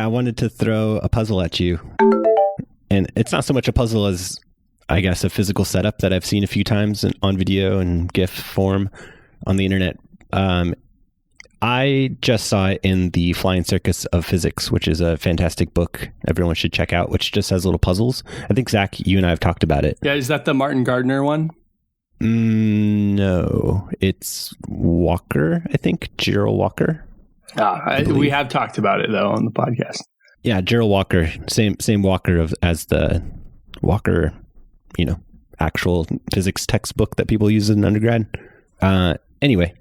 I wanted to throw a puzzle at you. And it's not so much a puzzle as, I guess, a physical setup that I've seen a few times on video and GIF form on the internet. I just saw it in The Flying Circus of Physics, which is a fantastic book everyone should check out, which just has little puzzles. I think, Zach, you and I have talked about it. Yeah, is that the Martin Gardner one? No, it's Walker, I think. Gerald Walker. We have talked about it, though, on the podcast. Yeah, Gerald Walker. Same Walker as the Walker, actual physics textbook that people use in undergrad. Anyway,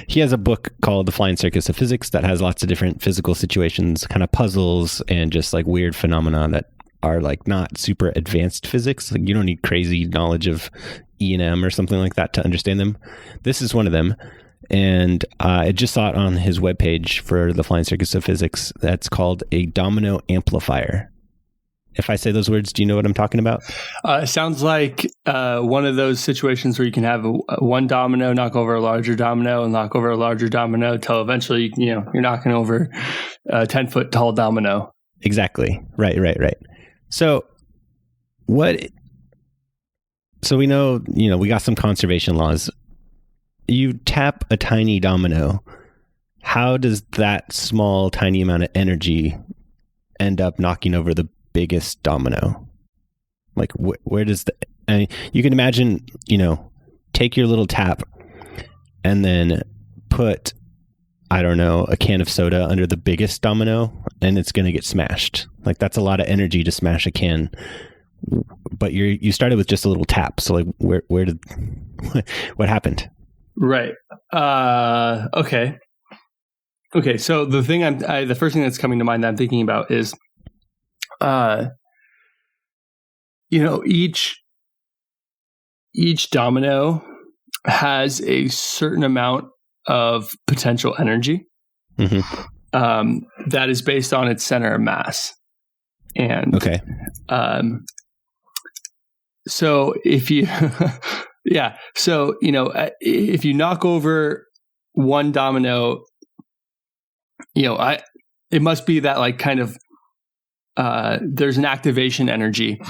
he has a book called The Flying Circus of Physics that has lots of different physical situations, kind of puzzles, and just like weird phenomena that are like not super advanced physics. Like you don't need crazy knowledge of E&M or something like that to understand them. This is one of them. And I just saw it on his webpage for The Flying Circus of Physics. That's called a Domino Amplifier. If I say those words, do you know what I'm talking about? It sounds like one of those situations where you can have one domino knock over a larger domino and knock over a larger domino until eventually, you're knocking over a 10-foot tall domino. Exactly. Right. So we know, we got some conservation laws. You tap a tiny domino. How does that small, tiny amount of energy end up knocking over the biggest domino? Like where does you can imagine, take your little tap and then put, I don't know, a can of soda under the biggest domino and it's going to get smashed. Like that's a lot of energy to smash a can. But you started with just a little tap. So like where did what happened? Right. Okay. So the first thing that's coming to mind that I'm thinking about is each domino has a certain amount of potential energy that is based on its center of mass. And okay. So if you if you knock over one domino, it must be that like kind of there's an activation energy,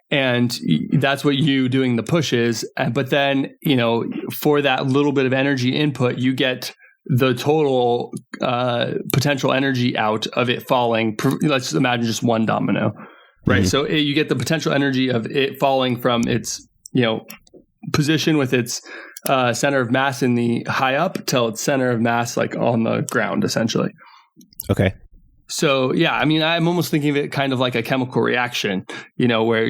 and that's what you doing the push is. But then, for that little bit of energy input, you get the total potential energy out of it falling. Let's imagine just one domino, right? Mm-hmm. So you get the potential energy of it falling from its, position with its center of mass in the high up till its center of mass like on the ground, essentially. Okay. So, yeah, I mean, I'm almost thinking of it kind of like a chemical reaction, where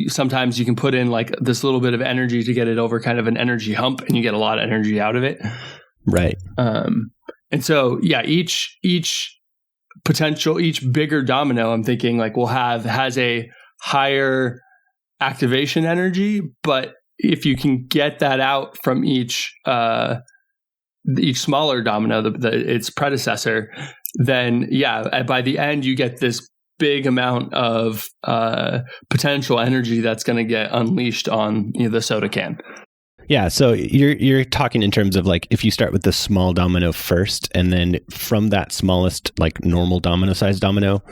sometimes you can put in like this little bit of energy to get it over kind of an energy hump and you get a lot of energy out of it. Right. And so, yeah, each bigger domino, I'm thinking like has a higher activation energy, but if you can get that out from each smaller domino, its predecessor, then by the end you get this big amount of potential energy that's going to get unleashed on the soda can. Yeah, so you're talking in terms of like if you start with the small domino first, and then from that smallest like normal domino sized domino,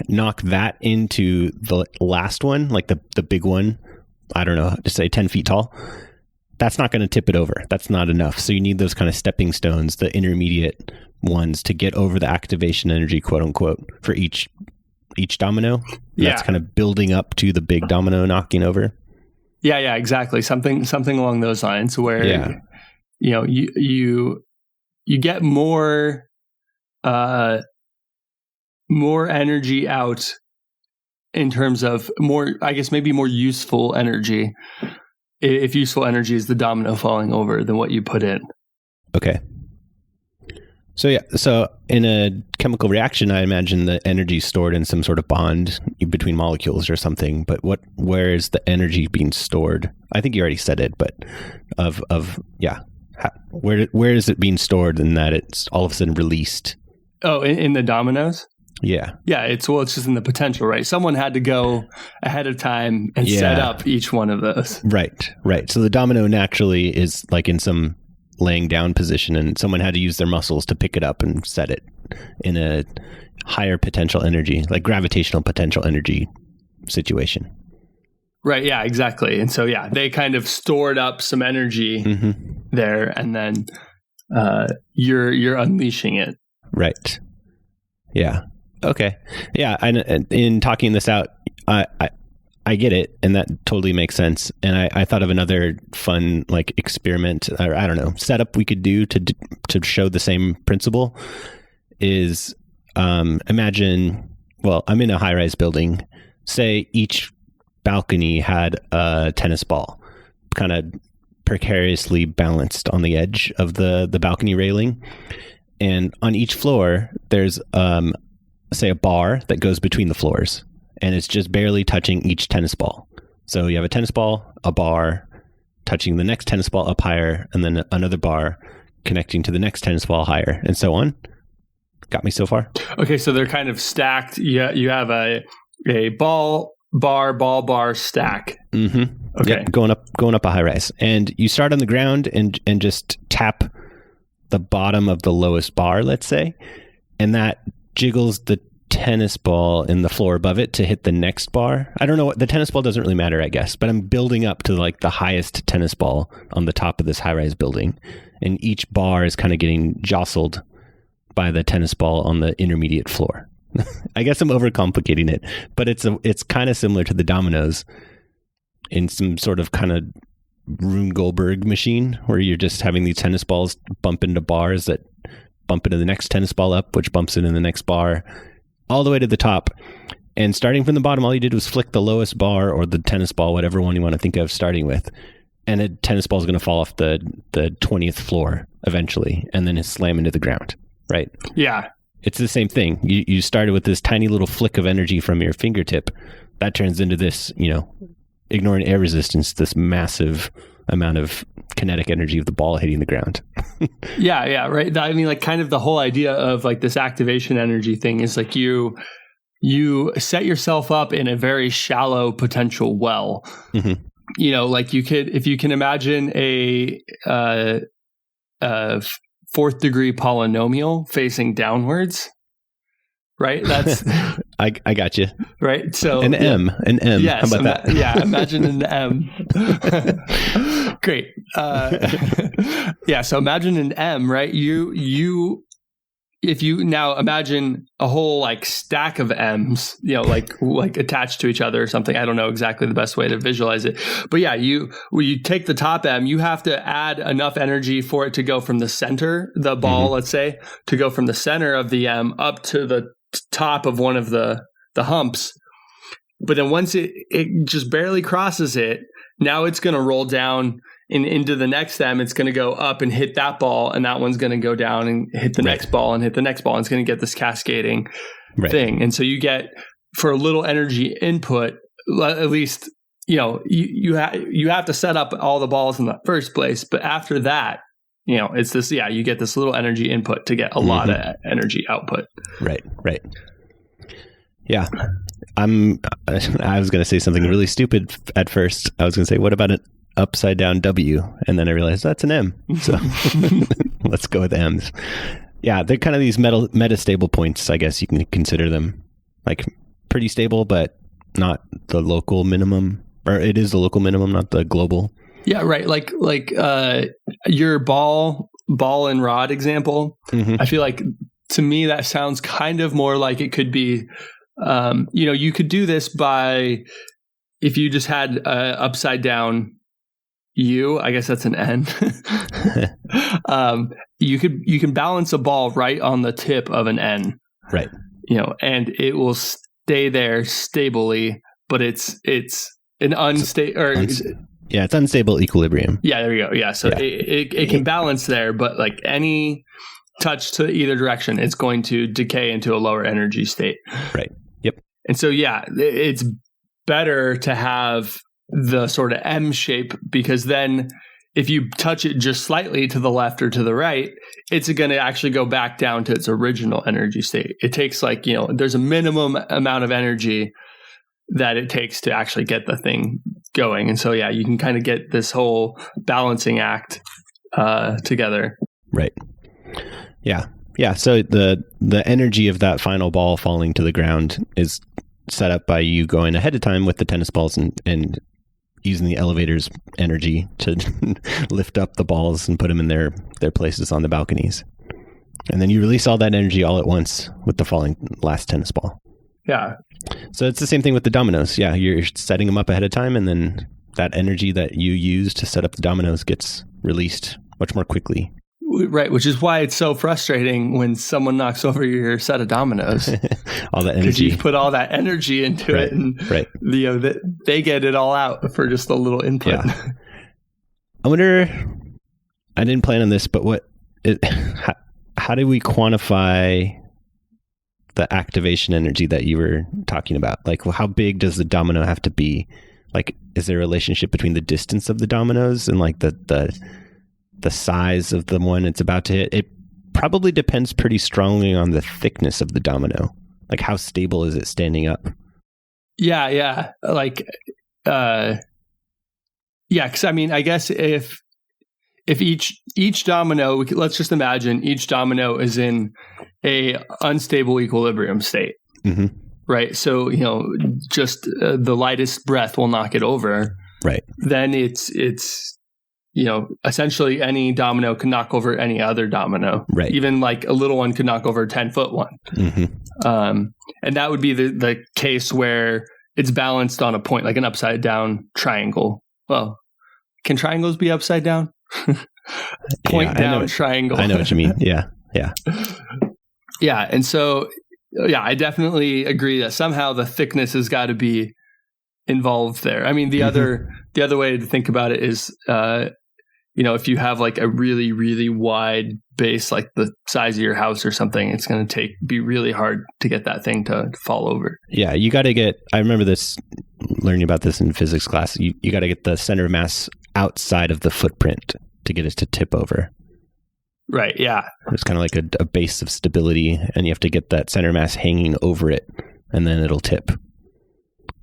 knock that into the last one, like the big one. I don't know, just say 10 feet tall. That's not going to tip it over. That's not enough. So you need those kind of stepping stones, the intermediate ones, to get over the activation energy, quote unquote, for each domino. Yeah. That's kind of building up to the big domino knocking over. Yeah, exactly. Something along those lines where you get more energy out in terms of more, I guess maybe more useful energy. If useful energy is the domino falling over than what you put in. Okay. So in a chemical reaction, I imagine the energy is stored in some sort of bond between molecules or something. But where is the energy being stored? I think you already said it, but where is it being stored in that it's all of a sudden released? Oh, in the dominoes? Yeah. Yeah, it's just in the potential, right? Someone had to go ahead of time and set up each one of those. Right. So the domino naturally is like in some laying down position, and someone had to use their muscles to pick it up and set it in a higher potential energy, like gravitational potential energy situation. Right. Yeah, exactly. And so, yeah, they kind of stored up some energy there, and then you're unleashing it. Right. Yeah. Okay. Yeah. And in talking this out, I get it, and that totally makes sense. And I thought of another fun like experiment, or I don't know, setup we could do to show the same principle. Is imagine, well, I'm in a high-rise building. Say each balcony had a tennis ball, kind of precariously balanced on the edge of the balcony railing, and on each floor there's say a bar that goes between the floors, and it's just barely touching each tennis ball. So you have a tennis ball, a bar touching the next tennis ball up higher, and then another bar connecting to the next tennis ball higher, and so on. Got me so far? Okay, so they're kind of stacked. You have a ball bar stack. Mm-hmm. Okay, yep, going up a high rise, and you start on the ground and just tap the bottom of the lowest bar, let's say, and that jiggles the tennis ball in the floor above it to hit the next bar. I don't know, the tennis ball doesn't really matter, I guess, but I'm building up to like the highest tennis ball on the top of this high rise building, and each bar is kind of getting jostled by the tennis ball on the intermediate floor. I guess I'm overcomplicating it, but it's kind of similar to the dominoes in some sort of kind of Rune Goldberg machine, where you're just having these tennis balls bump into bars that bump into the next tennis ball up, which bumps into the next bar, all the way to the top. And starting from the bottom, all you did was flick the lowest bar or the tennis ball, whatever one you want to think of starting with, and a tennis ball is going to fall off the 20th floor eventually, and then slam into the ground. Right? Yeah. It's the same thing. You started with this tiny little flick of energy from your fingertip. That turns into this, ignoring air resistance, this massive amount of kinetic energy of the ball hitting the ground. Yeah, right. I mean, like, kind of the whole idea of like this activation energy thing is like you set yourself up in a very shallow potential well. Mm-hmm. Like if you can imagine a fourth degree polynomial facing downwards, right? That's I got you. Right. So an M. Yes, how about that? Yeah. Imagine an M. Great. So imagine an M, right? If you now imagine a whole like stack of M's, like attached to each other or something. I don't know exactly the best way to visualize it, but yeah, when you take the top M, you have to add enough energy for it to go from the center, the ball, let's say, to go from the center of the M up to the top of one of the humps. But then once it just barely crosses it, now it's going to roll down into the next M. It's going to go up and hit that ball, and that one's going to go down and hit the next ball and hit the next ball. And it's going to get this cascading thing. And so you get, for a little energy input, at least, you have to set up all the balls in the first place. But after that, it's this, you get this little energy input to get a lot of energy output. Right. Yeah. I was going to say something really stupid at first. I was going to say, what about an upside down W? And then I realized that's an M. So let's go with M's. Yeah, they're kind of these metastable points, I guess you can consider them. Like pretty stable, but not the local minimum. Or it is the local minimum, not the global. Yeah, right. Like your ball and rod example. I feel like, to me, that sounds kind of more like it could be, you could do this by, if you just had upside down U, I guess that's an N. You can balance a ball right on the tip of an N. Right. And it will stay there stably, but it's an unstable, yeah, it's unstable equilibrium. Yeah, there you go. Yeah, so it can balance there, but like any touch to either direction, it's going to decay into a lower energy state. Right. Yep. And so, yeah, it's better to have the sort of M shape, because then if you touch it just slightly to the left or to the right, it's going to actually go back down to its original energy state. It takes there's a minimum amount of energy that it takes to actually get the thing going. And so, yeah, you can kind of get this whole balancing act together. Right. Yeah. Yeah. So the energy of that final ball falling to the ground is set up by you going ahead of time with the tennis balls and using the elevator's energy to lift up the balls and put them in their places on the balconies. And then you release all that energy all at once with the falling last tennis ball. Yeah. So it's the same thing with the dominoes. Yeah, you're setting them up ahead of time, and then that energy that you use to set up the dominoes gets released much more quickly. Right, which is why it's so frustrating when someone knocks over your set of dominoes. All that energy. Because you put all that energy into it, and they get it all out for just a little input. Yeah. I wonder, I didn't plan on this, but how do we quantify the activation energy that you were talking about? Like, how big does the domino have to be? Like, is there a relationship between the distance of the dominoes and like the size of the one it's about to hit? It probably depends pretty strongly on the thickness of the domino. Like, how stable is it standing up? Yeah. Like, because I mean, I guess if each domino, let's just imagine each domino is in a unstable equilibrium state, right? So, just the lightest breath will knock it over. Right. Then it's essentially any domino can knock over any other domino. Right. Even like a little one could knock over a 10-foot one. And that would be the case where it's balanced on a point, like an upside down triangle. Well, can triangles be upside down? Point down triangle. I know what you mean. Yeah. Yeah. And so, I definitely agree that somehow the thickness has got to be involved there. I mean, the other way to think about it is, if you have like a really, really wide base, like the size of your house or something, it's going to be really hard to get that thing to fall over. Yeah. You got to I remember learning about this in physics class. You got to get the center of mass outside of the footprint to get it to tip over. Right. Yeah. It's kind of like a base of stability, and you have to get that center mass hanging over it, and then it'll tip.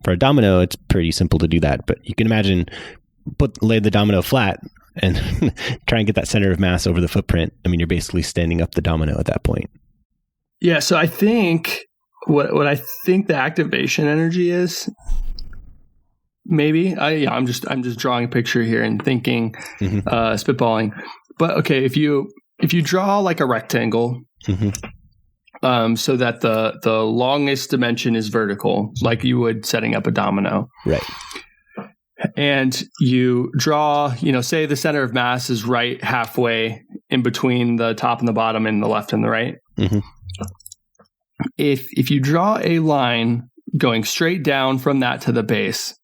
For a domino, it's pretty simple to do that, but you can imagine lay the domino flat and try and get that center of mass over the footprint. I mean, you're basically standing up the domino at that point. Yeah. So I think what I think the activation energy is, maybe I'm just drawing a picture here and thinking, spitballing. But okay, if you draw like a rectangle, so that the longest dimension is vertical, like you would setting up a domino, right? And you draw, say the center of mass is right halfway in between the top and the bottom, and the left and the right. If you draw a line going straight down from that to the base,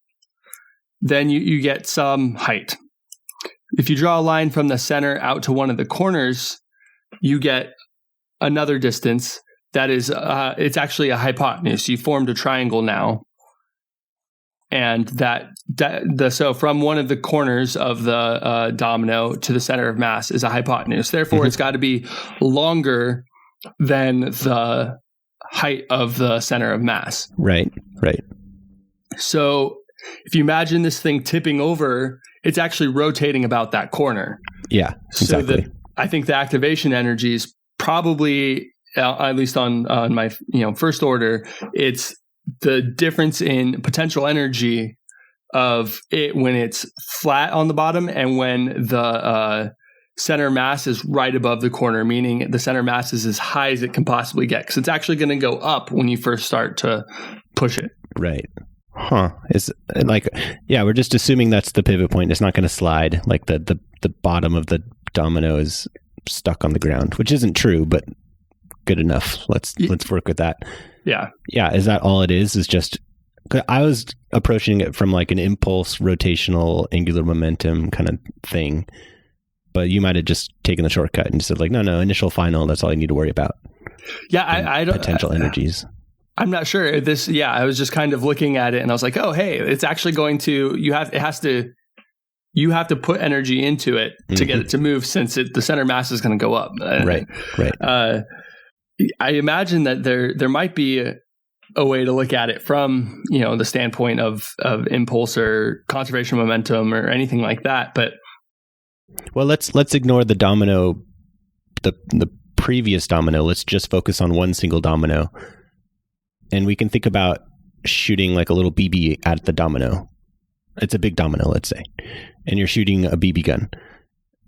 then you get some height. If you draw a line from the center out to one of the corners, you get another distance that is, it's actually a hypotenuse. You formed a triangle now. And so from one of the corners of the domino to the center of mass is a hypotenuse. Therefore, it's got to be longer than the height of the center of mass. Right. So if you imagine this thing tipping over, it's actually rotating about that corner. Yeah, exactly. So I think the activation energy is probably, at least on my first order, it's the difference in potential energy of it when it's flat on the bottom and when the center mass is right above the corner, meaning the center mass is as high as it can possibly get, because it's actually going to go up when you first start to push it. Right. Huh. It's like, we're just assuming that's the pivot point. It's not going to slide, like the bottom of the domino is stuck on the ground, which isn't true, but good enough. Let's work with that. Yeah. Is that all it is? Is just, I was approaching it from like an impulse, rotational, angular momentum kind of thing, but you might have just taken the shortcut and said like, no, initial, final, that's all you need to worry about. Yeah. I don't, potential energies. I'm not sure I was just kind of looking at it and I was like, oh, hey, it's actually going to, you have to put energy into it to get it to move, since the center mass is going to go up. Right. I imagine that there might be a way to look at it from, the standpoint of impulse or conservation of momentum or anything like that. But well, let's ignore the domino, the previous domino, let's just focus on one single domino. And we can think about shooting like a little BB at the domino. It's a big domino, let's say. And you're shooting a BB gun.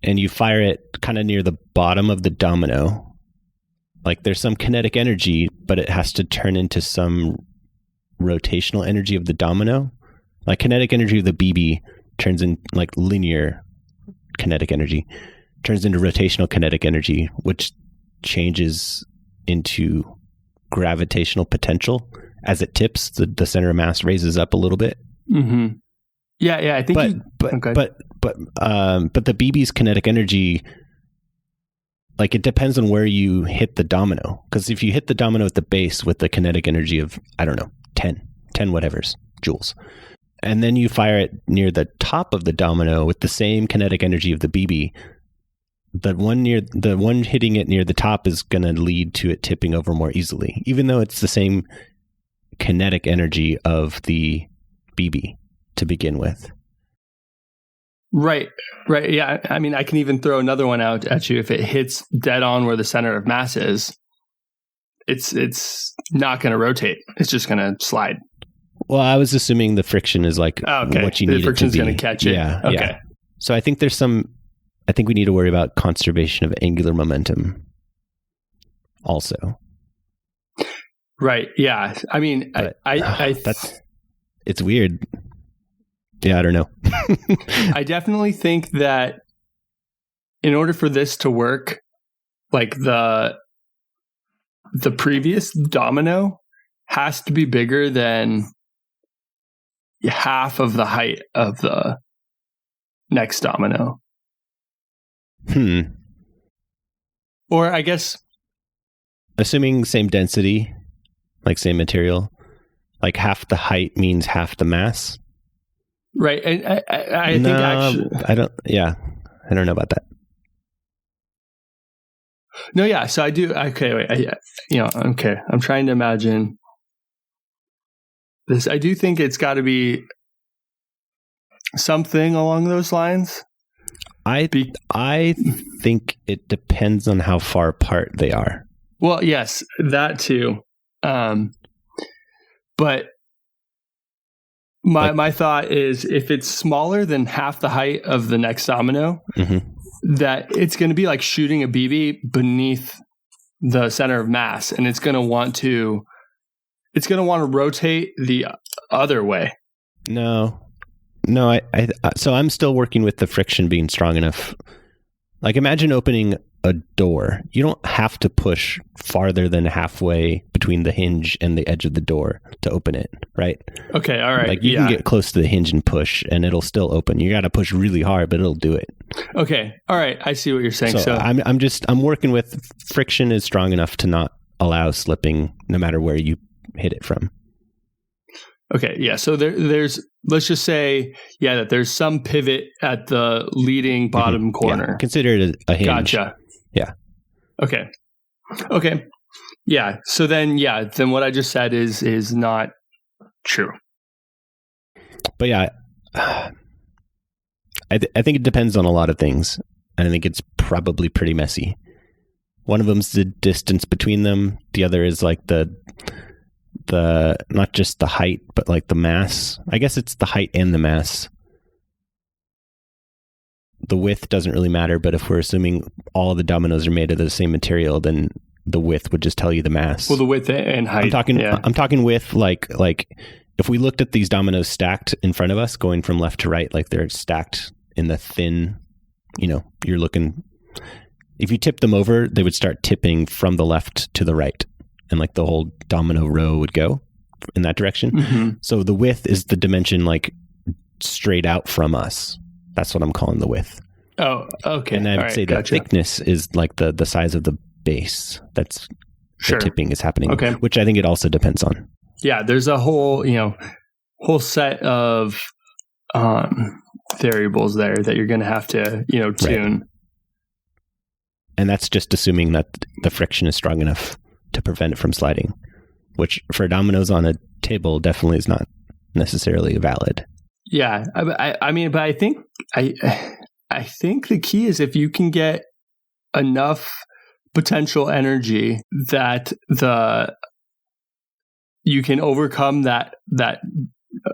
And you fire it kind of near the bottom of the domino. Like there's some kinetic energy, but it has to turn into some rotational energy of the domino. Like kinetic energy of the BB turns in like linear kinetic energy, turns into rotational kinetic energy, which changes into gravitational potential. As it tips, the center of mass raises up a little bit. Mm-hmm. Yeah, I think. But the BB's kinetic energy, like it depends on where you hit the domino. Because if you hit the domino at the base with the kinetic energy of, I don't know, 10 whatevers joules, and then you fire it near the top of the domino with the same kinetic energy of the BB, the one hitting it near the top is going to lead to it tipping over more easily, even though it's the same kinetic energy of the BB to begin with. Right. Yeah. I mean, I can even throw another one out at you. If it hits dead on where the center of mass is, it's not going to rotate. It's just going to slide. Well, I was assuming the friction is like what you need it to be. The friction's going to catch it. Yeah. Okay. Yeah. So I think we need to worry about conservation of angular momentum also. Right. Yeah. I mean, it's weird. Yeah, I don't know. I definitely think that in order for this to work, like the previous domino has to be bigger than half of the height of the next domino. Or I guess, assuming same density, like same material, like half the height means half the mass. Right. And I think actually, I don't know about that. No, yeah. So I do. Okay, wait. Okay. I'm trying to imagine this. I do think it's got to be something along those lines. I think it depends on how far apart they are. Well, yes, that too. But my thought is if it's smaller than half the height of the next domino, that it's going to be like shooting a BB beneath the center of mass, and it's going to want to rotate the other way. No. So I'm still working with the friction being strong enough. Like imagine opening a door. You don't have to push farther than halfway between the hinge and the edge of the door to open it, right? Okay, all right. Like you can get close to the hinge and push and it'll still open. You got to push really hard, but it'll do it. Okay. All right. I see what you're saying. So I'm working with friction is strong enough to not allow slipping no matter where you hit it from. Okay, yeah. So there's, let's just say, that there's some pivot at the leading bottom corner. Yeah. Consider it a hinge. Gotcha. Yeah. Okay. Yeah. So then what I just said is not true. But yeah, I think it depends on a lot of things. And I think it's probably pretty messy. One of them's the distance between them. The other is like the not just the height, but like the mass. I guess it's the height and the mass. The width doesn't really matter, but if we're assuming all the dominoes are made of the same material, then the width would just tell you the mass. Well, the width and height. I'm talking width, like if we looked at these dominoes stacked in front of us, going from left to right, like they're stacked in the thin, you're looking. If you tip them over, they would start tipping from the left to the right. And like the whole domino row would go in that direction. Mm-hmm. So the width is the dimension like straight out from us. That's what I'm calling the width. Oh, okay. And I would say the thickness is like the size of the base. That's the tipping is happening. Okay. Which I think it also depends on. Yeah, there's a whole set of variables there that you're going to have to tune. Right. And that's just assuming that the friction is strong enough to prevent it from sliding, which for dominoes on a table definitely is not necessarily valid. Yeah, I mean, but I think the key is if you can get enough potential energy that you can overcome that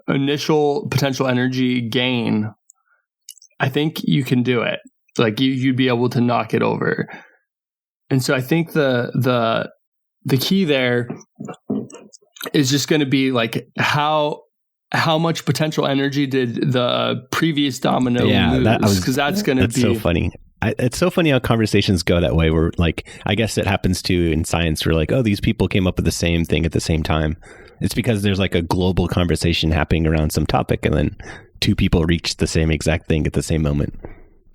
initial potential energy gain, I think you can do it. Like you'd be able to knock it over. And so I think the key there is just going to be like how much potential energy did the previous domino lose? Because that's going to be so funny. It's so funny how conversations go that way. Where like, I guess it happens too in science. We're like, oh, these people came up with the same thing at the same time. It's because there's like a global conversation happening around some topic, and then two people reach the same exact thing at the same moment.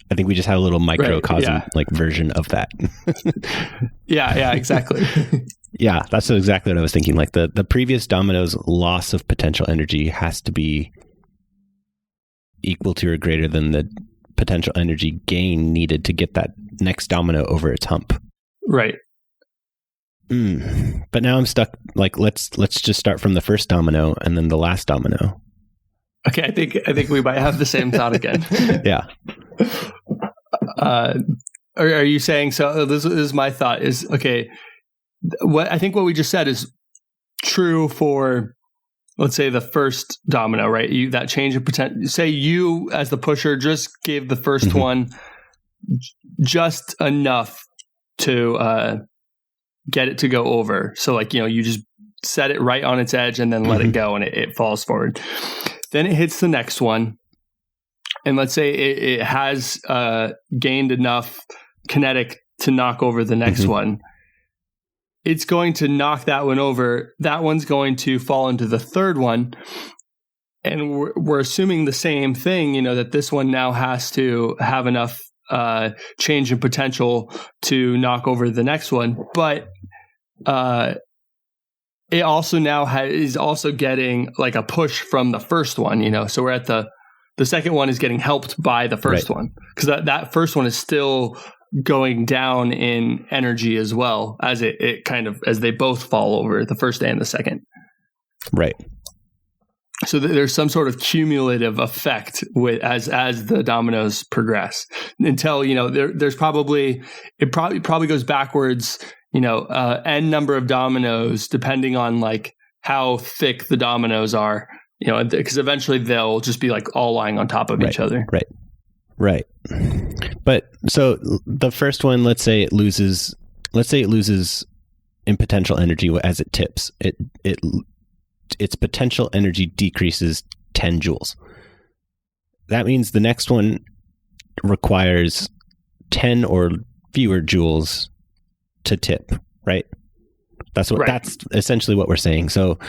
I think we just have a little microcosm like version of that. Yeah, exactly. Yeah, that's exactly what I was thinking. Like the previous domino's loss of potential energy has to be equal to or greater than the potential energy gain needed to get that next domino over its hump. Right. But now I'm stuck. Like let's just start from the first domino and then the last domino. Okay, I think we might have the same thought again. Yeah. Are you saying so? This is my thought. Is okay. What we just said is true for, let's say, the first domino, right? That change of potential. Say you, as the pusher, just give the first one just enough to get it to go over. So, like, you just set it right on its edge and then let it go, and it falls forward. Then it hits the next one, and let's say it has gained enough kinetic to knock over the next one. It's going to knock that one over. That one's going to fall into the third one. And we're assuming the same thing, that this one now has to have enough change in potential to knock over the next one. But it also now is also getting like a push from the first one, So we're at the second one is getting helped by the first one, because that first one is still going down in energy as well, as it kind of, as they both fall over, the first and the second. Right. So there's some sort of cumulative effect as the dominoes progress until, there's probably goes backwards, n number of dominoes, depending on like how thick the dominoes are, because eventually they'll just be like all lying on top of each other. Right. But so the first one, let's say it loses in potential energy as it tips. Its potential energy decreases 10 joules. That means the next one requires 10 or fewer joules to tip, right? That's essentially what we're saying. So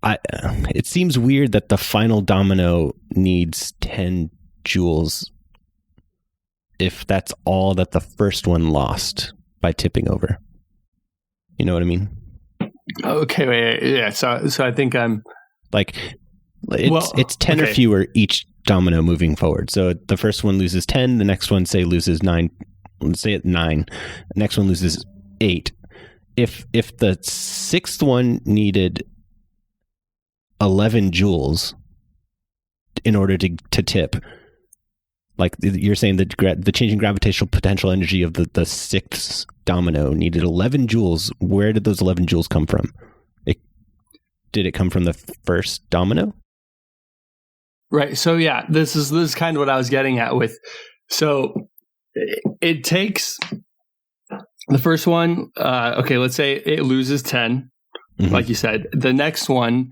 it seems weird that the final domino needs 10 joules if that's all that the first one lost by tipping over. You know what I mean? Okay, wait, yeah. So I think I'm like, it's 10 or fewer each domino moving forward. So the first one loses 10, the next one loses 9. Let's say at 9. The next one loses 8. If the sixth one needed 11 joules in order to tip, like you're saying, the change in gravitational potential energy of the sixth domino needed 11 joules. Where did those 11 joules come from? Did it come from the first domino? Right. So yeah, this is kind of what I was getting at with. So it takes the first one. Let's say it loses 10, like you said. The next one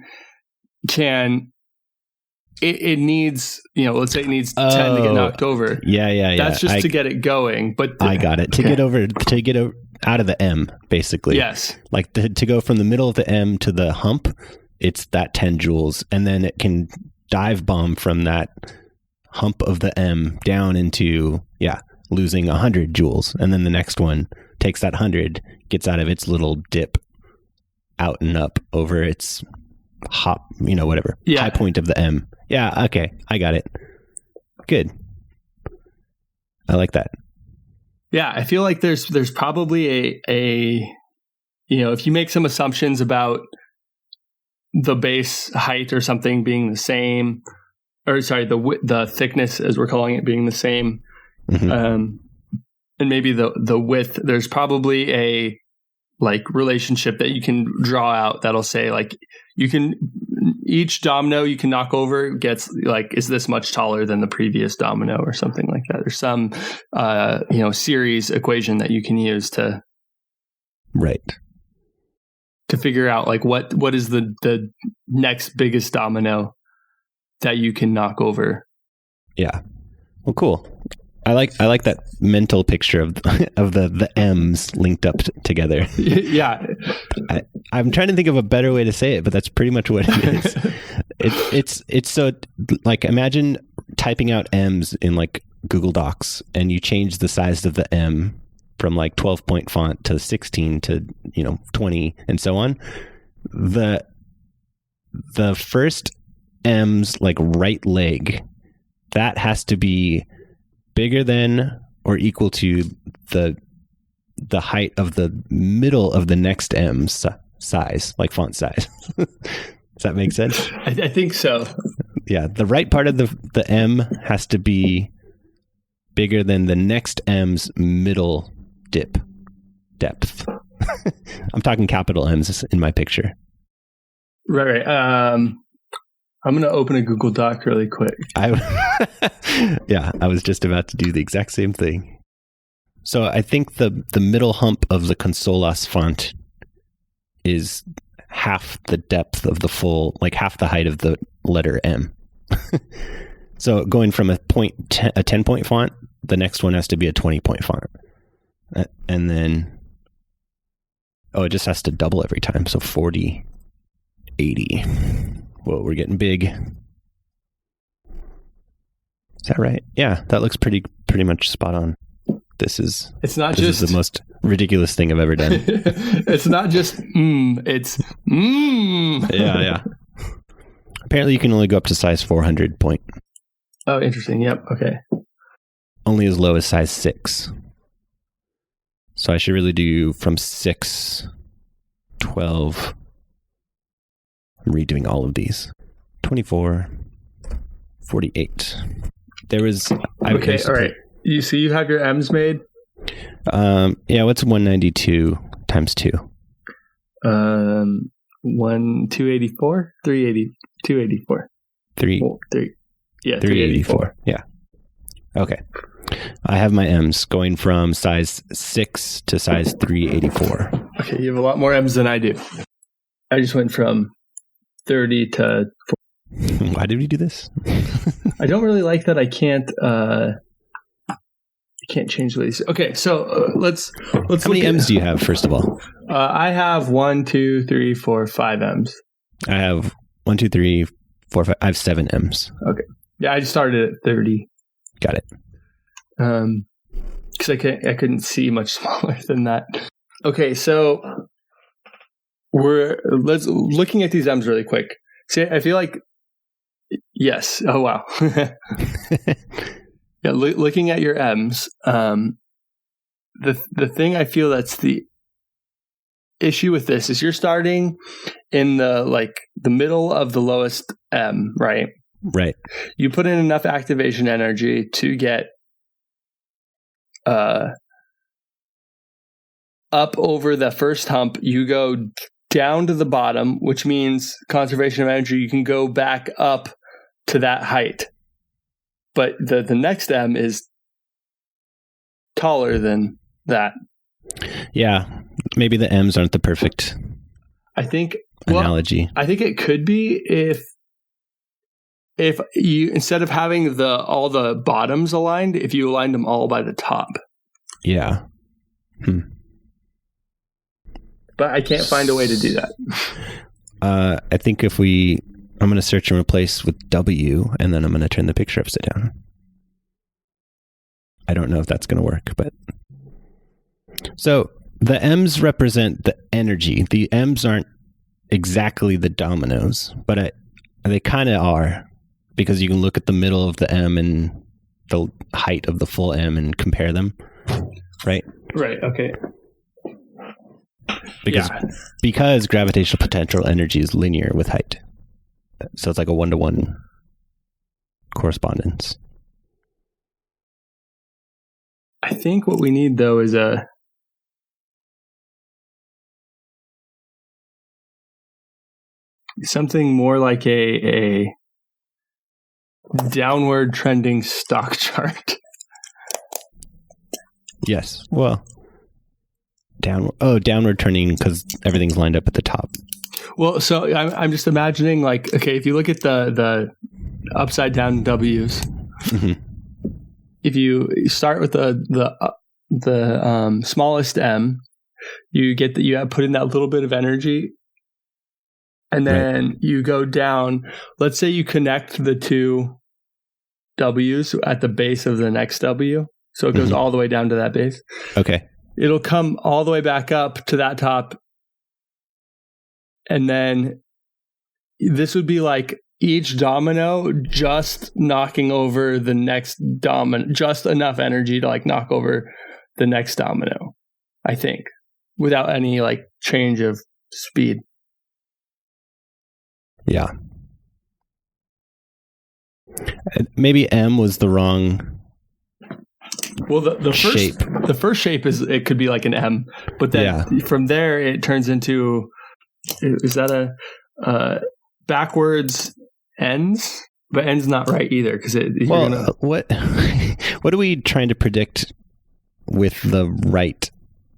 it needs, let's say it needs 10 to get knocked over. Yeah. That's just to get it going. But I got it. To get out of the M, basically. Yes. Like to go from the middle of the M to the hump, it's that 10 joules. And then it can dive bomb from that hump of the M down into, losing 100 joules. And then the next one takes that 100, gets out of its little dip out and up over its hop, whatever. Yeah. High point of the M. Yeah, okay. I got it. Good. I like that. Yeah, I feel like there's probably a if you make some assumptions about the base height or something being the same, or sorry, the thickness, as we're calling it, being the same, And maybe the width, there's probably a like relationship that you can draw out that'll say like each domino you can knock over gets like is this much taller than the previous domino or something like that. There's some series equation that you can use to figure out like what is the next biggest domino that you can knock over. Yeah. Well, cool. I like that mental picture of the M's linked up together. Yeah. I'm trying to think of a better way to say it, but that's pretty much what it is. It's so like imagine typing out M's in like Google Docs and you change the size of the M from like 12-point font to 16 to 20 and so on. The first M's like right leg, that has to be bigger than or equal to the height of the middle of the next M's size, like font size. Does that make sense? I think so. Yeah, the right part of the M has to be bigger than the next M's middle depth. I'm talking capital M's in my picture. Right. I'm going to open a Google Doc really quick. Yeah, I was just about to do the exact same thing. So I think the middle hump of the Consolas font is half the depth of the full, like half the height of the letter M. So going from a 10-point font, the next one has to be a 20-point font. And then, it just has to double every time. So 40, 80. Whoa, we're getting big. Is that right? Yeah, that looks pretty much spot on. This is the most ridiculous thing I've ever done. It's not just it's Yeah. Apparently you can only go up to size 400 point. Oh, interesting. Yep. Okay. Only as low as size 6. So I should really do from 6, 12. I'm redoing all of these. 24, 48. There was... Okay, all right. You have your M's made? Yeah, what's 192 times 2? 284? 284. 3. Yeah, 384. Yeah. Okay. I have my M's going from size 6 to size 384. Okay, you have a lot more M's than I do. I just went from 30 to 40. Why did we do this? I don't really like that I can't change the way these. Okay, so let's How many M's do you have, first of all? I have 1, 2, 3, 4, 5 M's. I have 1, 2, 3, 4, 5. I have 7 M's. Okay. Yeah, I just started at 30. Got it. Because I couldn't see much smaller than that. Okay, so let's looking at these M's really quick. See, I feel like yes. Oh wow. Yeah, looking at your M's, the thing I feel that's the issue with this is you're starting in the middle of the lowest M, right? Right. You put in enough activation energy to get up over the first hump. You go down to the bottom, which means conservation of energy. You can go back up to that height. But the next M is taller than that. Yeah. Maybe the M's aren't the perfect analogy. I think it could be if you, instead of having all the bottoms aligned, if you aligned them all by the top. Yeah. But I can't find a way to do that. I think I'm going to search and replace with W, and then I'm going to turn the picture upside down. I don't know if that's going to work, but... So, the M's represent the energy. The M's aren't exactly the dominoes, but they kind of are, because you can look at the middle of the M and the height of the full M and compare them, right? Right, okay. Because gravitational potential energy is linear with height. So it's like a 1-to-1 correspondence. I think what we need though is something more like a downward trending stock chart. Yes. Well, downward turning because everything's lined up at the top. Well, so I'm just imagining like, okay, if you look at the upside down W's, if you start with the smallest M, you have put in that little bit of energy, and then you go down. Let's say you connect the two W's at the base of the next W, so it goes all the way down to that base. Okay. It'll come all the way back up to that top. And then this would be like each domino just knocking over the next domino, just enough energy to like knock over the next domino, I think, without any like change of speed. Yeah. Maybe M was the wrong Well, the first shape is, it could be like an M, but then from there it turns into, is that a backwards ends? But end's not right either because what are we trying to predict with the right,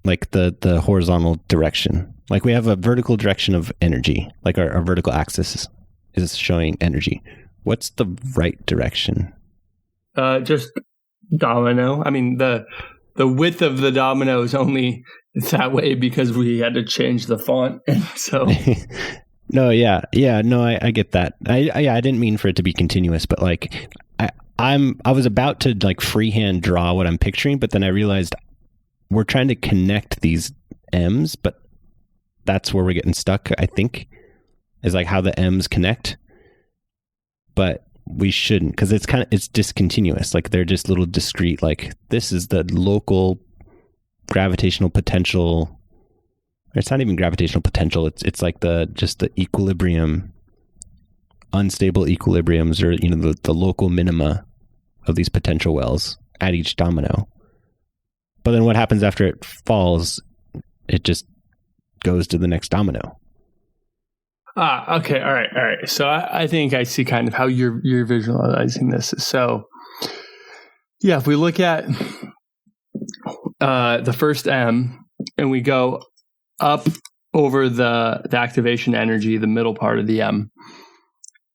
like the horizontal direction? Like we have a vertical direction of energy, like our vertical axis is showing energy. What's the right direction? Just domino. I mean, the width of the domino is only that way because we had to change the font. And so no, I get that. I didn't mean for it to be continuous, but like I was about to like freehand draw what I'm picturing, but then I realized we're trying to connect these M's, but that's where we're getting stuck, I think, is like how the M's connect. But we shouldn't, because it's discontinuous. Like they're just little discrete, like this is the local gravitational potential. It's not even gravitational potential. It's like the equilibrium, unstable equilibriums, or the local minima of these potential wells at each domino. But then what happens after it falls? It just goes to the next domino. Okay. All right. So I think I see kind of how you're visualizing this. So yeah, if we look at the first M and we go up over the activation energy, the middle part of the M,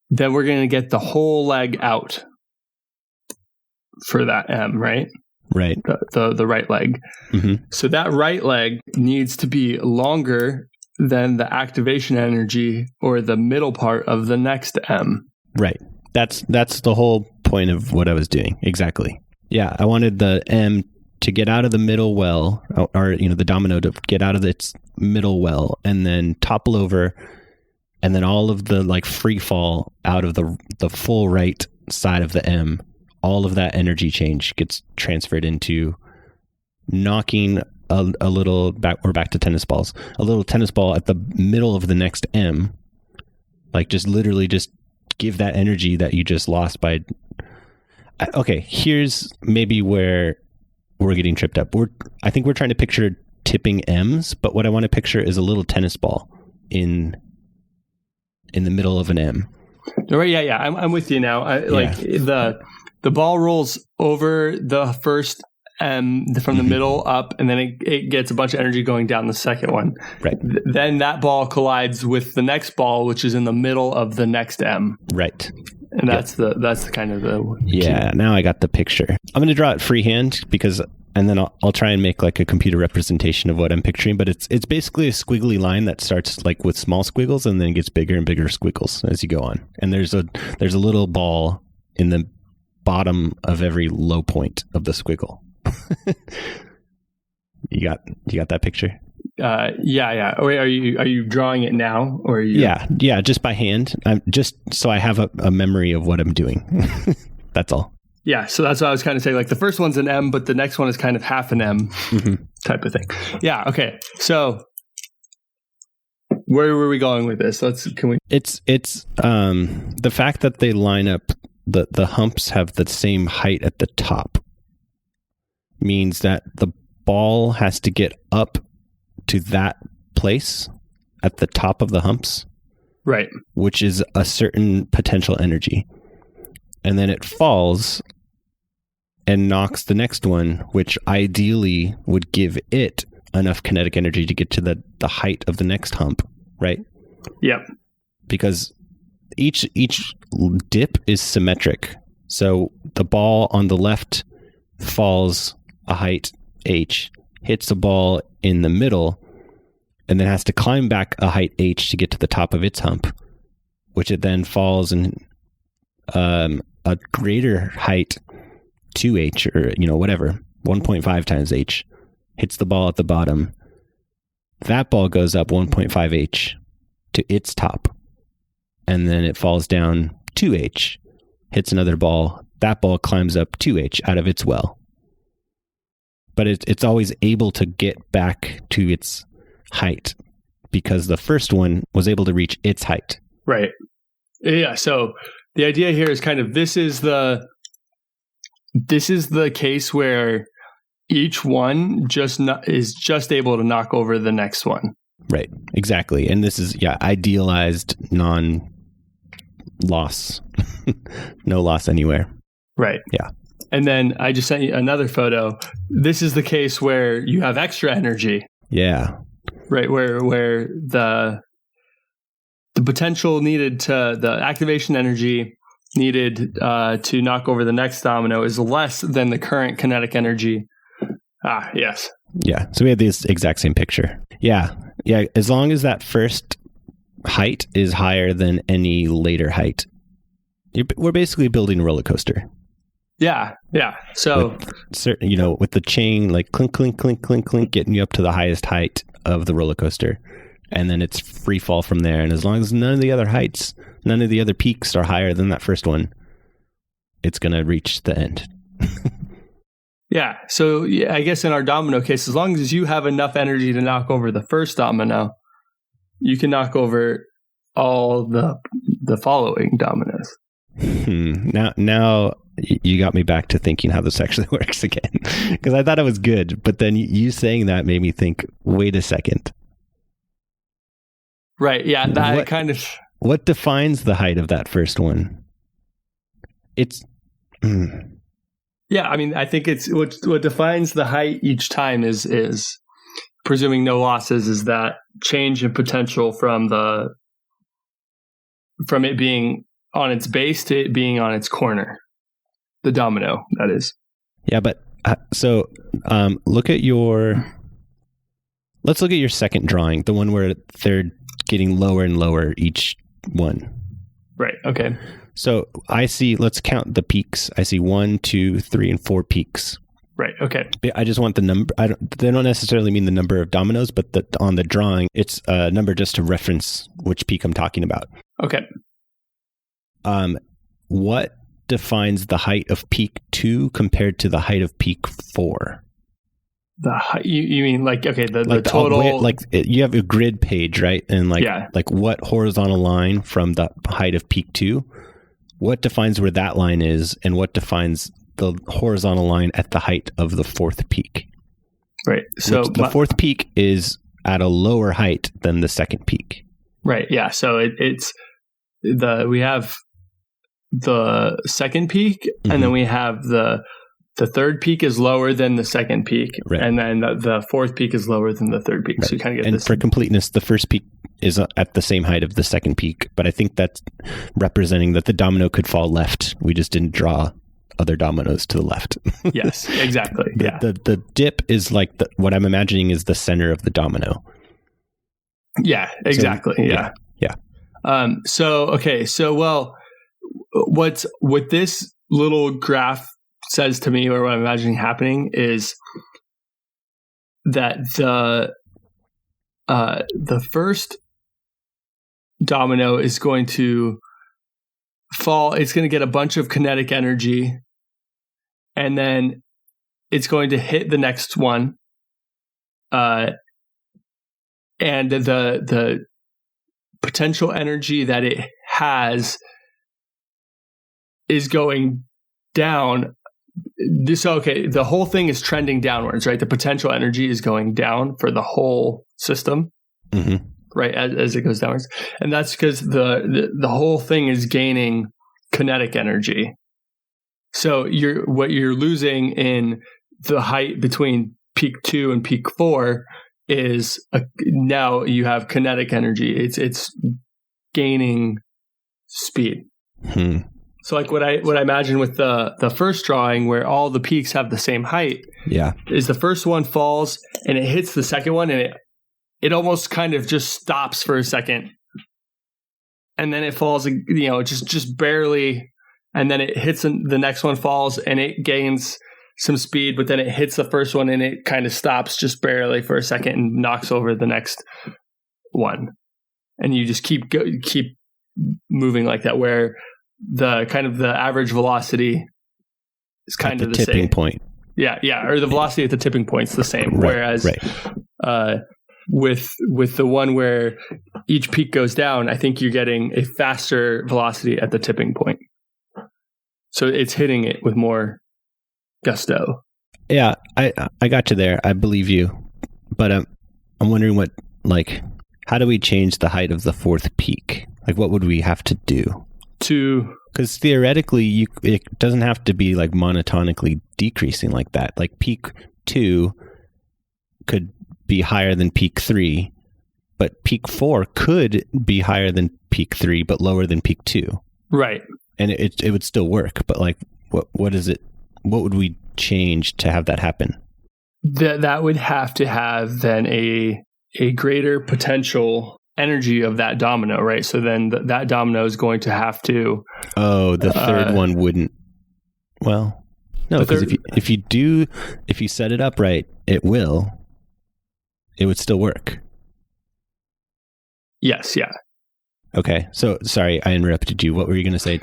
then we're going to get the whole leg out for that M, right? Right. The right leg. Mm-hmm. So that right leg needs to be longer than the activation energy or the middle part of the next M. Right. That's the whole point of what I was doing. Exactly. Yeah. I wanted the M to get out of the middle well, or the domino to get out of its middle well and then topple over, and then all of the like free fall out of the full right side of the M. All of that energy change gets transferred into knocking a little back. We're back to tennis balls. A little tennis ball at the middle of the next M, like just literally just give that energy that you just lost by. Okay, here's maybe where we're getting tripped up. I think we're trying to picture tipping M's, but what I want to picture is a little tennis ball in the middle of an M. Right? Yeah. I'm with you now. The ball rolls over the first M from the middle up, and then it gets a bunch of energy going down the second one. Right. Then that ball collides with the next ball, which is in the middle of the next M. Right. And that's the kind of the key. Now I got the picture. I'm going to draw it freehand and then I'll try and make like a computer representation of what I'm picturing. But it's basically a squiggly line that starts like with small squiggles and then gets bigger and bigger squiggles as you go on. And there's a little ball in the bottom of every low point of the squiggle. You got that picture? Yeah. Wait, are you drawing it now, or are you? Yeah, just by hand. Just so I have a memory of what I'm doing. That's all. Yeah, so that's what I was kind of saying. Like the first one's an M, but the next one is kind of half an M type of thing. Yeah. Okay. So where were we going with this? It's the fact that they line up. The humps have the same height at the top means that the ball has to get up to that place at the top of the humps, right? Which is a certain potential energy. And then it falls and knocks the next one, which ideally would give it enough kinetic energy to get to the height of the next hump, right? Yep. Because each dip is symmetric. So the ball on the left falls a height h, hits a ball in the middle, and then has to climb back a height h to get to the top of its hump, which it then falls in a greater height 2h, or whatever, 1.5 times h, hits the ball at the bottom. That ball goes up 1.5h to its top, and then it falls down 2h, hits another ball. That ball climbs up 2h out of its well. But it's always able to get back to its height because the first one was able to reach its height. Right. Yeah. So the idea here is kind of this is the case where each one is just able to knock over the next one. Right. Exactly. And this is idealized non-loss. No loss anywhere. Right. Yeah. And then I just sent you another photo. This is the case where you have extra energy. Yeah. Right. Where the potential needed the activation energy needed to knock over the next domino is less than the current kinetic energy. Ah, yes. Yeah. So we have this exact same picture. Yeah. Yeah. As long as that first height is higher than any later height, we're basically building a roller coaster. Yeah. Yeah. So, with the chain, like clink, clink, clink, clink, clink, getting you up to the highest height of the roller coaster. And then it's free fall from there. And as long as none of the other peaks are higher than that first one, it's going to reach the end. Yeah. So I guess in our domino case, as long as you have enough energy to knock over the first domino, you can knock over all the following dominoes. Now you got me back to thinking how this actually works again, because I thought it was good, but then you saying that made me think, wait a second. Right. Yeah. That kind of. What defines the height of that first one? It's. Yeah. I mean, I think it's what defines the height each time is presuming no losses, is that change in potential from it being on its base to it being on its corner. The domino, that is. Yeah, but so let's look at your second drawing, the one where they're getting lower and lower each one. Right. Okay. So let's count the peaks. I see 1, 2, 3, and 4 peaks. Right. Okay. I just want the number. They don't necessarily mean the number of dominoes, but on the drawing, it's a number just to reference which peak I'm talking about. Okay. What defines the height of peak 2 compared to the height of peak 4? The height, you mean like, okay, the total... you have a grid page, right? And like what horizontal line from the height of peak 2, what defines where that line is, and what defines the horizontal line at the height of the fourth peak? Right. So the fourth peak is at a lower height than the second peak. Right. Yeah. So we have the second peak, mm-hmm. and then we have the third peak is lower than the second peak, right. And then the fourth peak is lower than the third peak. Right. So you kind of get this. And for completeness, the first peak is at the same height of the second peak, but I think that's representing that the domino could fall left. We just didn't draw other dominoes to the left. Yes, exactly. Yeah. The dip is like what I'm imagining is the center of the domino. Yeah, exactly. So, yeah. What this little graph says to me, or what I'm imagining happening, is that the first domino is going to fall. It's going to get a bunch of kinetic energy, and then it's going to hit the next one, and the potential energy that it has is going down the whole thing is trending downwards, right? The potential energy is going down for the whole system, right? As it goes downwards. And that's because the whole thing is gaining kinetic energy. So what you're losing in the height between peak 2 and peak 4 is now you have kinetic energy. It's gaining speed. So like what I imagine with the first drawing where all the peaks have the same height, is the first one falls and it hits the second one and it almost kind of just stops for a second, and then it falls, just barely, and then it hits the next one, falls, and it gains some speed, but then it hits the first one and it kind of stops just barely for a second and knocks over the next one, and you just keep moving like that, where the kind of the average velocity is kind of the tipping same point. Yeah, or the velocity at the tipping point is the same. Whereas with the one where each peak goes down, I think you're getting a faster velocity at the tipping point. So it's hitting it with more gusto. Yeah, I got you there. I believe you. But I'm wondering how do we change the height of the fourth peak? Like, what would we have to do? Because theoretically, it doesn't have to be like monotonically decreasing like that. Like peak 2 could be higher than peak 3, but peak 4 could be higher than peak 3, but lower than peak 2. Right. And it would still work. But like, what is it? What would we change to have that happen? That would have to have then a greater potential energy of that domino, right? So then that domino is going to have to... Oh, the third one wouldn't... Well, no, because if you set it up right, it would still work. Yes, yeah. Okay, so sorry, I interrupted you. What were you going to say?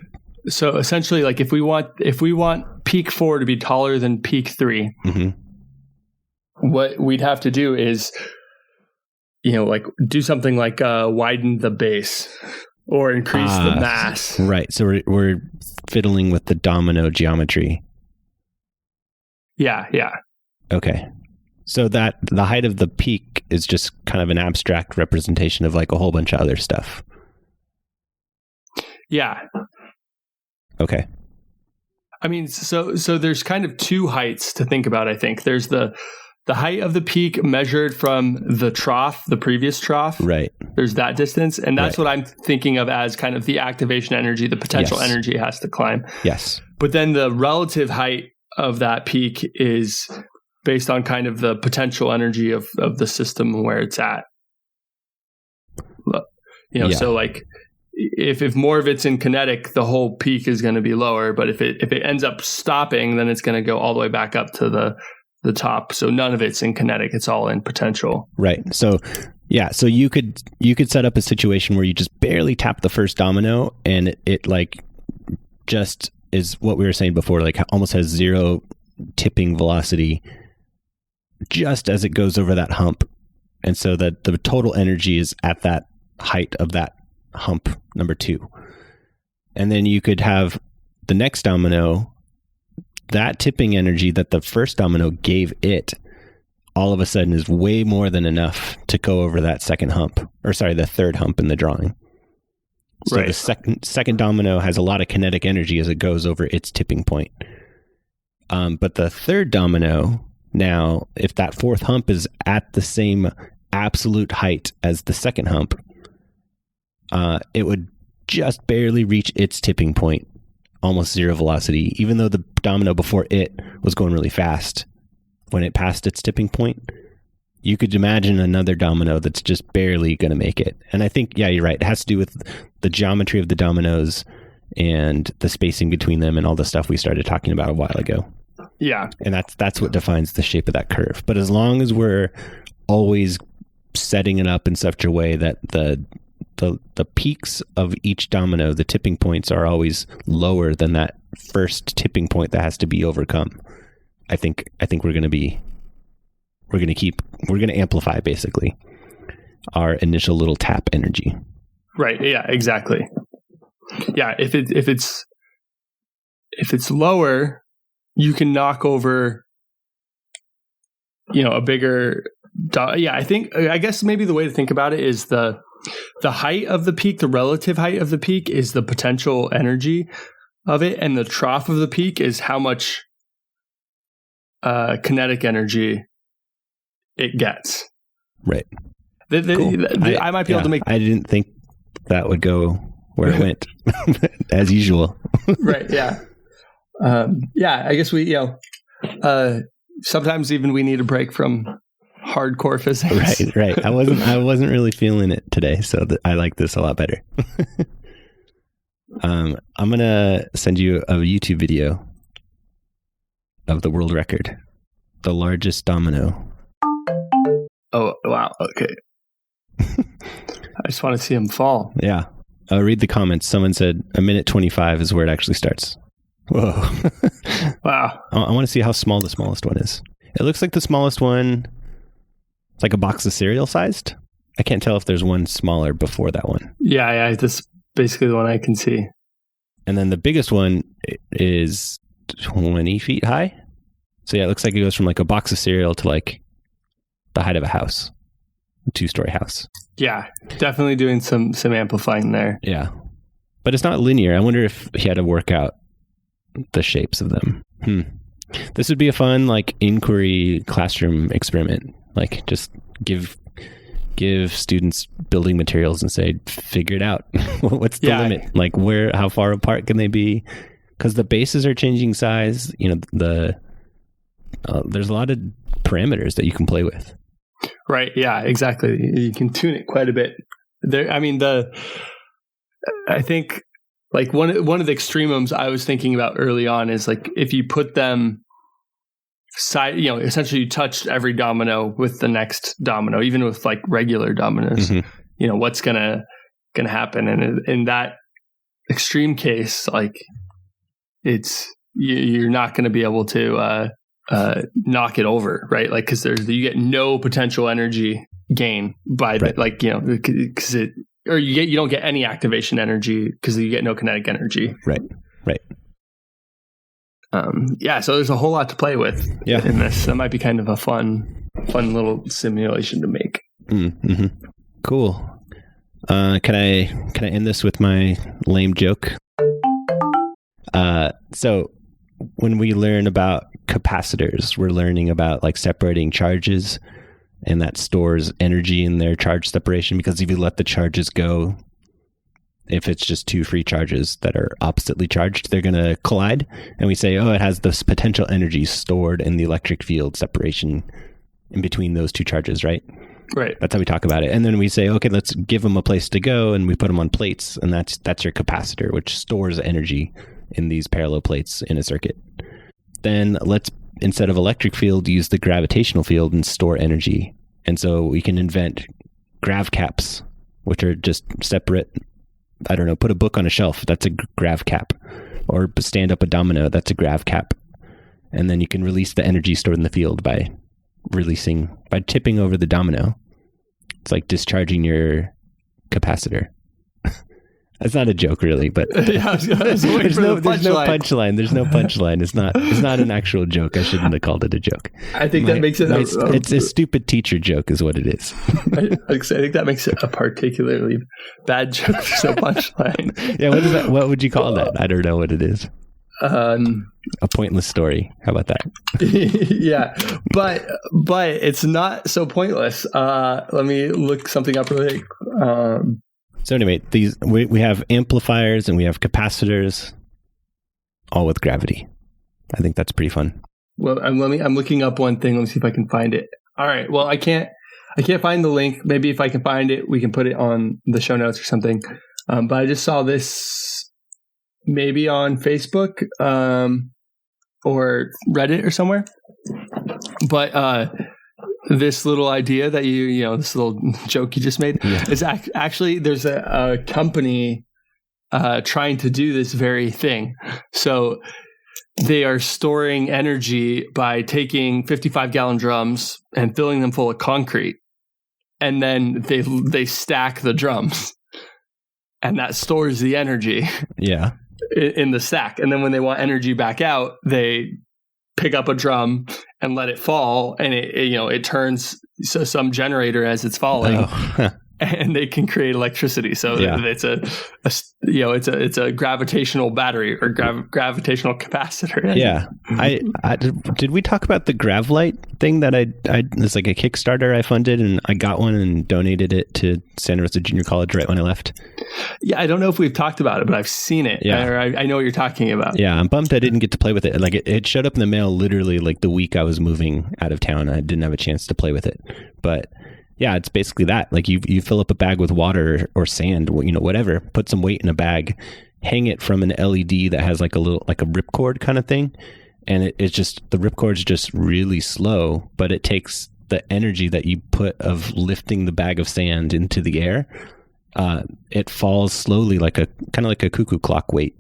So essentially, like if we want peak 4 to be taller than peak 3, what we'd have to do is... like do something like widen the base or increase the mass. Right. So we're fiddling with the domino geometry. Yeah. Okay. So that the height of the peak is just kind of an abstract representation of like a whole bunch of other stuff. Yeah. Okay. I mean, so there's kind of two heights to think about, I think. There's the height of the peak measured from the trough, the previous trough. Right. There's that distance. And that's what I'm thinking of as kind of the activation energy, the potential energy it has to climb. Yes. But then the relative height of that peak is based on kind of the potential energy of the system where it's at. So like if more of it's in kinetic, the whole peak is going to be lower. But if it ends up stopping, then it's going to go all the way back up to the top. So none of it's in kinetic. It's all in potential. Right. So so you could set up a situation where you just barely tap the first domino and it like just is what we were saying before, like almost has zero tipping velocity just as it goes over that hump. And so that the total energy is at that height of that hump number 2. And then you could have the next domino, that tipping energy that the first domino gave it all of a sudden is way more than enough to go over that the third hump in the drawing. So the second domino has a lot of kinetic energy as it goes over its tipping point. But the third domino, now, if that fourth hump is at the same absolute height as the second hump, it would just barely reach its tipping point, almost zero velocity, even though the domino before it was going really fast. When it passed its tipping point, you could imagine another domino that's just barely going to make it. And I think, you're right. It has to do with the geometry of the dominoes and the spacing between them and all the stuff we started talking about a while ago. Yeah. And that's what defines the shape of that curve. But as long as we're always setting it up in such a way that the peaks of each domino, the tipping points, are always lower than that first tipping point that has to be overcome, I think we're going to amplify basically our initial little tap energy. Right. Yeah, exactly. Yeah. If it's lower, you can knock over, a bigger. I guess maybe the way to think about it is the height of the peak, the relative height of the peak is the potential energy of it, and the trough of the peak is how much kinetic energy it gets. Right. Cool. I might be able to make. I didn't think that would go where it went, as usual. Right. Yeah. I guess we. Sometimes even we need a break from hardcore physics. Right. I wasn't really feeling it today, so I like this a lot better. I'm gonna send you a YouTube video of the world record, the largest domino. Oh wow! Okay. I just want to see him fall. Yeah. Read the comments. Someone said 1:25 is where it actually starts. Whoa. Wow. I want to see how small the smallest one is. It looks like the smallest one, it's like a box of cereal sized. I can't tell if there's one smaller before that one. Yeah. That's basically the one I can see. And then the biggest one is 20 feet high. So yeah, it looks like it goes from like a box of cereal to like the height of a house, a 2-story house. Yeah, definitely doing some amplifying there. Yeah. But it's not linear. I wonder if he had to work out the shapes of them. This would be a fun like inquiry classroom experiment. Like just give students building materials and say, figure it out. What's the limit? Like how far apart can they be? Because the bases are changing size. There's a lot of parameters that you can play with. Right. Yeah, exactly. You can tune it quite a bit. I think like one of the extremums I was thinking about early on is like if you put them side, essentially you touched every domino with the next domino, even with like regular dominoes. Mm-hmm. What's gonna happen? And in that extreme case, like you're not going to be able to knock it over, right? Like because you get no potential energy gain by that, like because you don't get any activation energy because you get no kinetic energy. Right. So there's a whole lot to play with in this. That might be kind of a fun little simulation to make. Mm-hmm. Cool. Can I end this with my lame joke? So when we learn about capacitors, we're learning about like separating charges, and that stores energy in their charge separation, because if you let the charges go, if it's just two free charges that are oppositely charged, they're going to collide. And we say, it has this potential energy stored in the electric field separation in between those two charges, right? Right. That's how we talk about it. And then we say, okay, let's give them a place to go, and we put them on plates, and that's your capacitor, which stores energy in these parallel plates in a circuit. Then let's, instead of electric field, use the gravitational field and store energy. And so we can invent grav caps, which are just separate. I don't know, put a book on a shelf, that's a grav cap. Or stand up a domino, that's a grav cap. And then you can release the energy stored in the field by tipping over the domino. It's like discharging your capacitor. That's not a joke, really, but there's no punchline. There's no punchline. It's not an actual joke. I shouldn't have called it a joke. I think that makes it it's a stupid teacher joke is what it is. I think that makes it a particularly bad joke. There's no punchline. Yeah, what would you call that? I don't know what it is. A pointless story. How about that? Yeah, but it's not so pointless. Let me look something up really quick. So anyway, we have amplifiers and we have capacitors, all with gravity. I think that's pretty fun. Well, I'm looking up one thing. Let me see if I can find it. All right. Well, I can't find the link. Maybe if I can find it, we can put it on the show notes or something. But I just saw this maybe on Facebook or Reddit or somewhere. But this little idea that this little joke you just made is actually there's a company trying to do this very thing. So they are storing energy by taking 55-gallon drums and filling them full of concrete, and then they stack the drums, and that stores the energy. Yeah. In the stack, and then when they want energy back out, they pick up a drum and let it fall, and it turns some generator as it's falling, and they can create electricity. So it's a gravitational battery or gravitational capacitor. Yeah. I did we talk about the GravLight thing that it's like a Kickstarter I funded, and I got one and donated it to Santa Rosa Junior College right when I left? Yeah, I don't know if we've talked about it, but I've seen it. Yeah. I know what you're talking about. Yeah, I'm bummed I didn't get to play with it. Like it showed up in the mail literally like the week I was moving out of town. I didn't have a chance to play with it. But yeah, it's basically that. Like you fill up a bag with water or sand, whatever, put some weight in a bag, hang it from an LED that has like a ripcord kind of thing. And it's just, the ripcord's just really slow, but it takes the energy that you put of lifting the bag of sand into the air. It falls slowly kind of like a cuckoo clock weight,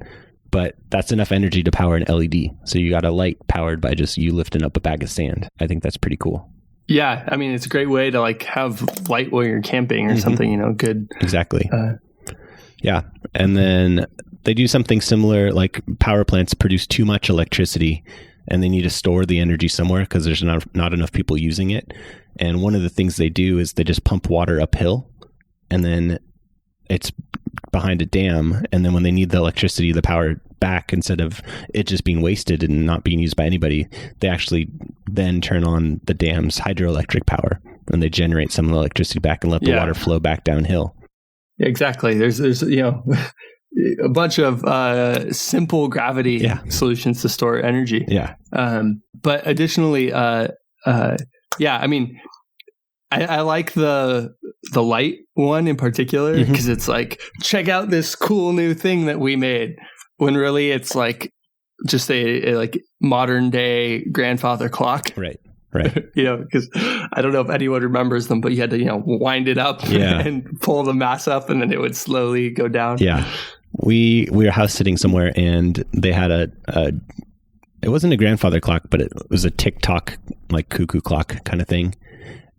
but that's enough energy to power an LED. So you got a light powered by just you lifting up a bag of sand. I think that's pretty cool. Yeah, I mean, it's a great way to like have light while you're camping or something, good. Exactly. Yeah. And then they do something similar, like power plants produce too much electricity and they need to store the energy somewhere because there's not enough people using it. And one of the things they do is they just pump water uphill, and then it's behind a dam. And then when they need the electricity, the power back, instead of it just being wasted and not being used by anybody, they actually then turn on the dam's hydroelectric power and they generate some of the electricity back and let the water flow back downhill. Exactly. There's a bunch of simple gravity solutions to store energy. Yeah. But additionally, I mean, I like the light one in particular because it's like, check out this cool new thing that we made. When really it's like just a like modern day grandfather clock. Right. Because I don't know if anyone remembers them, but you had to, wind it up and pull the mass up and then it would slowly go down. Yeah. We were house sitting somewhere and they had it wasn't a grandfather clock, but it was a tick-tock, like cuckoo clock kind of thing.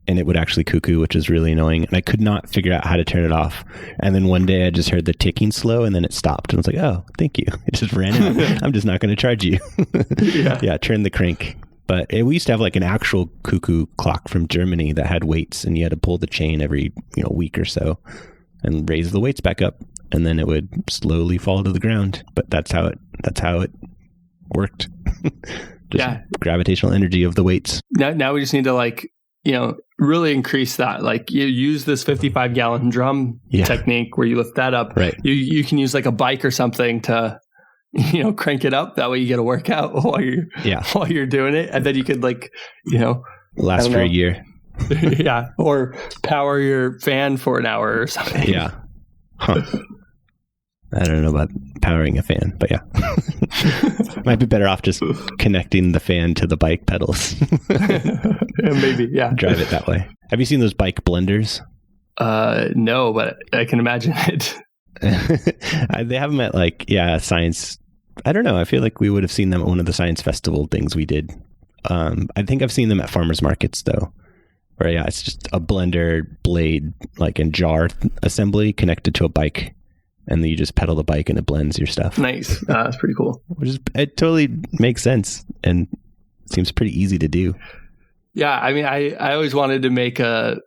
And it would actually cuckoo, which is really annoying. And I could not figure out how to turn it off. And then one day I just heard the ticking slow and then it stopped. And I was like, oh, thank you. It just ran out. I'm just not going to charge you. Yeah, turn the crank. But we used to have like an actual cuckoo clock from Germany that had weights, and you had to pull the chain every week or so and raise the weights back up. And then it would slowly fall to the ground. But that's how it worked. Gravitational energy of the weights. Now we just need to really increase that. Like you use this 55-gallon drum technique where you lift that up. Right. You can use like a bike or something to, crank it up. That way you get a workout while you're doing it. And then you could last for a year. Yeah. Or power your fan for an hour or something. Yeah. Huh. I don't know about powering a fan, but yeah. Might be better off just connecting the fan to the bike pedals. Maybe, yeah. Drive it that way. Have you seen those bike blenders? No, but I can imagine it. They have them at science. I don't know. I feel like we would have seen them at one of the science festival things we did. I think I've seen them at farmers markets though. Where it's just a blender blade, like in jar assembly connected to a bike. And then you just pedal the bike and it blends your stuff. Nice. That's pretty cool. It totally makes sense and seems pretty easy to do. Yeah. I mean, I always wanted to make a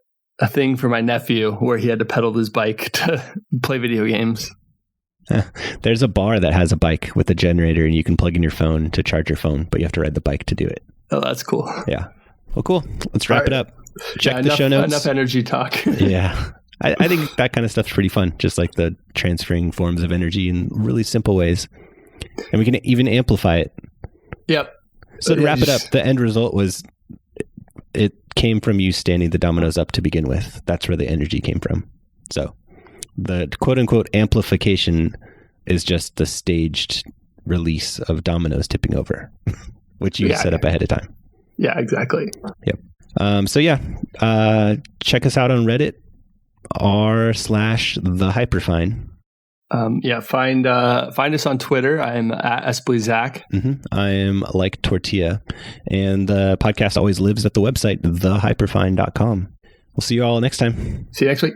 thing for my nephew where he had to pedal his bike to play video games. There's a bar that has a bike with a generator and you can plug in your phone to charge your phone, but you have to ride the bike to do it. Oh, that's cool. Yeah. Well, cool. Let's wrap it up. Check the show notes. Enough energy talk. Yeah. I think that kind of stuff's pretty fun, just like the transferring forms of energy in really simple ways. And we can even amplify it. Yep. So to wrap it up, the end result was it came from you standing the dominoes up to begin with. That's where the energy came from. So the quote unquote amplification is just the staged release of dominoes tipping over, which you set up ahead of time. Yeah, exactly. Yep. Check us out on Reddit. r/thehyperfine. Find us on Twitter. I'm at EsplyZak. I am like Tortilla, and the podcast always lives at the website thehyperfine.com. We'll see you all next time. See you next week.